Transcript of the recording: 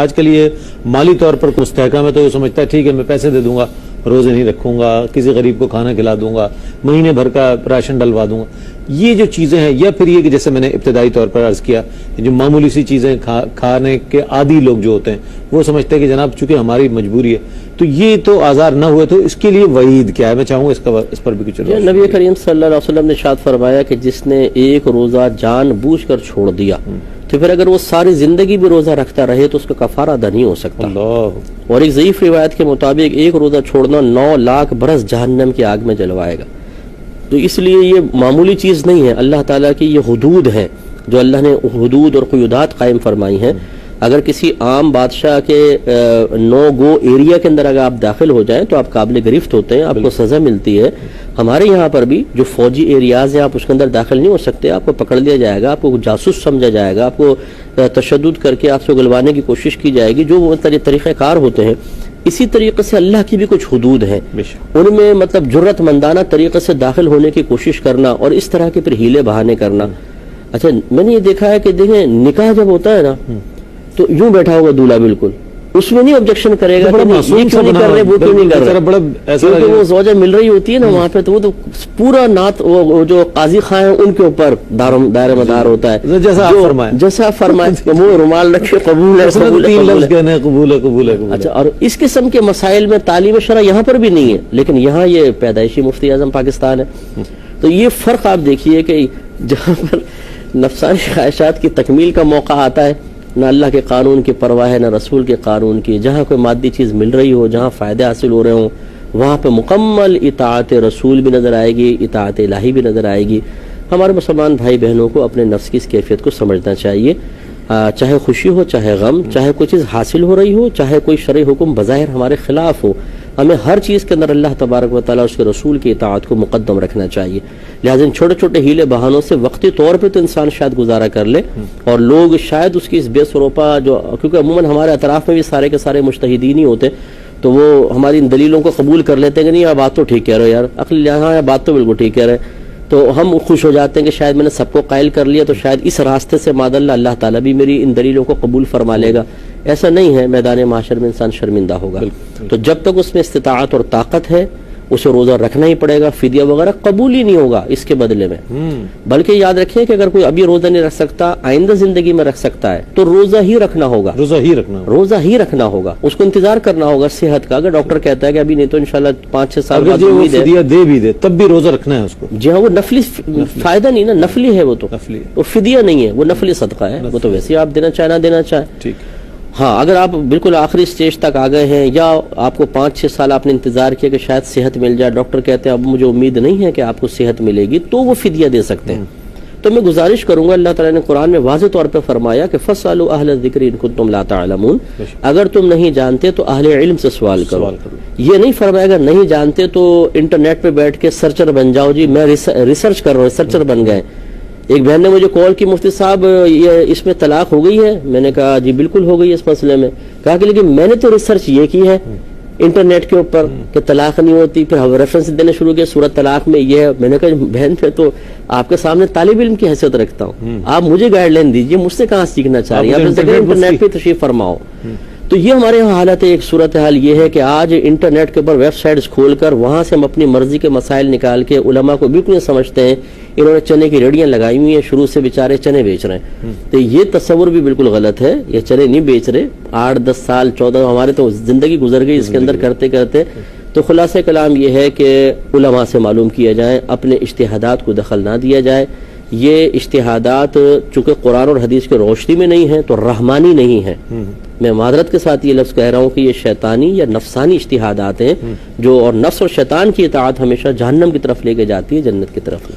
آج کل یہ مالی طور پر مستحکم ہے تو وہ سمجھتا ہے ٹھیک ہے میں پیسے دے دوں گا، روزے نہیں رکھوں گا، کسی غریب کو کھانا کھلا دوں گا، مہینے بھر کا راشن ڈلوا دوں گا. یہ جو چیزیں ہیں، یا پھر یہ کہ جیسے میں نے ابتدائی طور پر عرض کیا، جو معمولی سی چیزیں کھانے کے عادی لوگ جو ہوتے ہیں وہ سمجھتے ہیں کہ جناب چونکہ ہماری مجبوری ہے، تو یہ تو آزار نہ ہوئے تو اس کے لیے وعید کیا ہے؟ میں چاہوں گا اس پر بھی کچھ. نبی کریم صلی اللہ علیہ وسلم نے ارشاد فرمایا کہ جس نے ایک روزہ جان بوجھ کر چھوڑ دیا تو پھر اگر وہ ساری زندگی بھی روزہ رکھتا رہے تو اس کا کفارہ ادا نہیں ہو سکتا. اور ایک ضعیف روایت کے مطابق ایک روزہ چھوڑنا 9 لاکھ برس جہنم کی آگ میں جلوائے گا. تو اس لیے یہ معمولی چیز نہیں ہے. اللہ تعالیٰ کی یہ حدود ہیں جو اللہ نے حدود اور قیودات قائم فرمائی ہیں. اگر کسی عام بادشاہ کے نو گو ایریا کے اندر اگر آپ داخل ہو جائیں تو آپ قابل گرفت ہوتے ہیں، آپ کو سزا ملتی ہے. ہمارے یہاں پر بھی جو فوجی ایریاز ہیں آپ اس کے اندر داخل نہیں ہو سکتے، آپ کو پکڑ لیا جائے گا، آپ کو جاسوس سمجھا جائے گا، آپ کو تشدد کر کے آپ سے گلوانے کی کوشش کی جائے گی، جو وہ طریقہ کار ہوتے ہیں. اسی طریقے سے اللہ کی بھی کچھ حدود ہیں، ان میں مطلب جرت مندانہ طریقے سے داخل ہونے کی کوشش کرنا اور اس طرح کے پھر ہیلے بہانے کرنا. اچھا میں نے یہ دیکھا ہے کہ دیکھیں نکاح جب ہوتا ہے نا تو یوں بیٹھا ہوگا دولہا، بالکل اس میں نہیں آبجیکشن کرے گا کہ یہ کیوں نہیں کر رہے وہ کیوں نہیں کر رہے، کیونکہ وہ زوجہ مل رہی ہوتی ہے نا وہاں پہ، تو وہ تو پورا نعت وہ جو قاضی خاں ہیں ان کے اوپر دائر مدار ہوتا ہے. جیسا آپ فرمائے وہ رومال رکھے قبول ہے قبول ہے. اچھا اور اس قسم کے مسائل میں تعلیم شرع یہاں پر بھی نہیں ہے، لیکن یہاں یہ پیدائشی مفتی اعظم پاکستان ہے. تو یہ فرق آپ دیکھیے کہ جہاں پر نفسانی خواہشات کی تکمیل کا موقع آتا ہے، نہ اللہ کے قانون کی پرواہ ہے نہ رسول کے قانون کی. جہاں کوئی مادی چیز مل رہی ہو، جہاں فائدے حاصل ہو رہے ہوں، وہاں پہ مکمل اطاعت رسول بھی نظر آئے گی، اطاعت الہی بھی نظر آئے گی. ہمارے مسلمان بھائی بہنوں کو اپنے نفس کی اس کیفیت کو سمجھنا چاہیے. چاہے خوشی ہو، چاہے غم، چاہے کوئی چیز حاصل ہو رہی ہو، چاہے کوئی شرعی حکم بظاہر ہمارے خلاف ہو، ہمیں ہر چیز کے اندر اللہ تبارک و تعالیٰ اس کے رسول کی اطاعت کو مقدم رکھنا چاہیے. لہٰذا ان چھوٹے چھوٹے ہیلے بہانوں سے وقتی طور پہ تو انسان شاید گزارا کر لے، اور لوگ شاید اس کی اس بے سروپا جو، کیونکہ عموماً ہمارے اطراف میں بھی سارے کے سارے مجتہدین ہی ہوتے، تو وہ ہماری ان دلیلوں کو قبول کر لیتے ہیں کہ نہیں یہ بات تو ٹھیک کہہ رہے ہو یار، عقل یہاں یہ بات تو بالکل ٹھیک کہہ رہے ہیں. تو ہم خوش ہو جاتے ہیں کہ شاید میں نے سب کو قائل کر لیا، تو شاید اس راستے سے معاذ اللہ تعالیٰ بھی میری ان دلیلوں کو قبول فرما لے گا. ایسا نہیں ہے، میدان محشر میں انسان شرمندہ ہوگا. تو جب تک اس میں استطاعت اور طاقت ہے اسے روزہ رکھنا ہی پڑے گا. فدیہ وغیرہ قبول ہی نہیں ہوگا اس کے بدلے میں. بلکہ یاد رکھیں کہ اگر کوئی ابھی روزہ نہیں رکھ سکتا، آئندہ زندگی میں رکھ سکتا ہے تو روزہ ہی رکھنا ہوگا. روزہ ہی رکھنا ہوگا. اس کو انتظار کرنا ہوگا صحت کا. اگر ڈاکٹر کہتا ہے کہ ابھی نہیں تو انشاءاللہ 5-6 سال بعد فدیہ دے بھی دے تب بھی روزہ رکھنا ہے اس کو. جی ہاں، وہ نفلی فائدہ نہیں نا، نفلی ہے وہ تو، وہ فدیہ نہیں ہے، وہ نفلی صدقہ ہے. وہ تو ویسے ہی آپ دینا چاہے نہ دینا چاہے. ٹھیک. ہاں اگر آپ بالکل آخری سٹیج تک آ گئے ہیں، یا آپ کو 5-6 سال آپ نے انتظار کیا کہ شاید صحت مل جائے، ڈاکٹر کہتے ہیں اب مجھے امید نہیں ہے کہ آپ کو صحت ملے گی، تو وہ فدیہ دے سکتے ہیں. تو میں گزارش کروں گا، اللہ تعالیٰ نے قرآن میں واضح طور پہ فرمایا کہ فَاسْأَلُوا أَهْلَ الذِّكْرِ إِن كُنتُمْ لَا تَعْلَمُونَ. اگر تم نہیں جانتے تو اہل علم سے سوال کرو. یہ نہیں فرمایا اگر نہیں جانتے تو انٹرنیٹ پہ بیٹھ کے سرچر بن جاؤ. جی میں ریسرچ کر رہا ہوں، سرچر بن گئے. ایک بہن نے مجھے کال کی، مفتی صاحب یہ اس میں طلاق ہو گئی ہے. میں نے کہا جی بالکل ہو گئی اس مسئلے میں. کہا کہ لیکن میں نے تو ریسرچ یہ کی ہے انٹرنیٹ کے اوپر کہ طلاق نہیں ہوتی. پھر ہم ریفرنس دینے شروع کیا، سورۃ طلاق میں یہ ہے. میں نے کہا بہن میں تو آپ کے سامنے طالب علم کی حیثیت رکھتا ہوں، آپ مجھے گائیڈ لائن دیجیے، مجھ سے کہاں سیکھنا چاہ رہی ہیں آپ. انٹرنیٹ پہ تشریف فرماؤ. تو یہ ہمارے یہاں حالت ہے. ایک صورتحال یہ ہے کہ آج انٹرنیٹ کے اوپر ویب سائٹس کھول کر وہاں سے ہم اپنی مرضی کے مسائل نکال کے علماء کو بالکل سمجھتے ہیں انہوں نے چنے کی ریڑیاں لگائی ہوئی ہیں، شروع سے بیچارے چنے بیچ رہے ہیں. تو یہ تصور بھی بالکل غلط ہے. یہ چنے نہیں بیچ رہے. 8-10 سال 14 ہمارے تو زندگی گزر گئی اس کے اندر کرتے کرتے. تو خلاصہ کلام یہ ہے کہ علماء سے معلوم کیا جائے، اپنے اجتہادات کو دخل نہ دیا جائے. یہ اجتہادات چونکہ قرآن اور حدیث کی روشنی میں نہیں ہیں تو رحمانی نہیں ہیں. میں معذرت کے ساتھ یہ لفظ کہہ رہا ہوں کہ یہ شیطانی یا نفسانی اجتہادات ہیں جو، اور نفس اور شیطان کی اطاعت ہمیشہ جہنم کی طرف لے کے جاتی ہے، جنت کی طرف.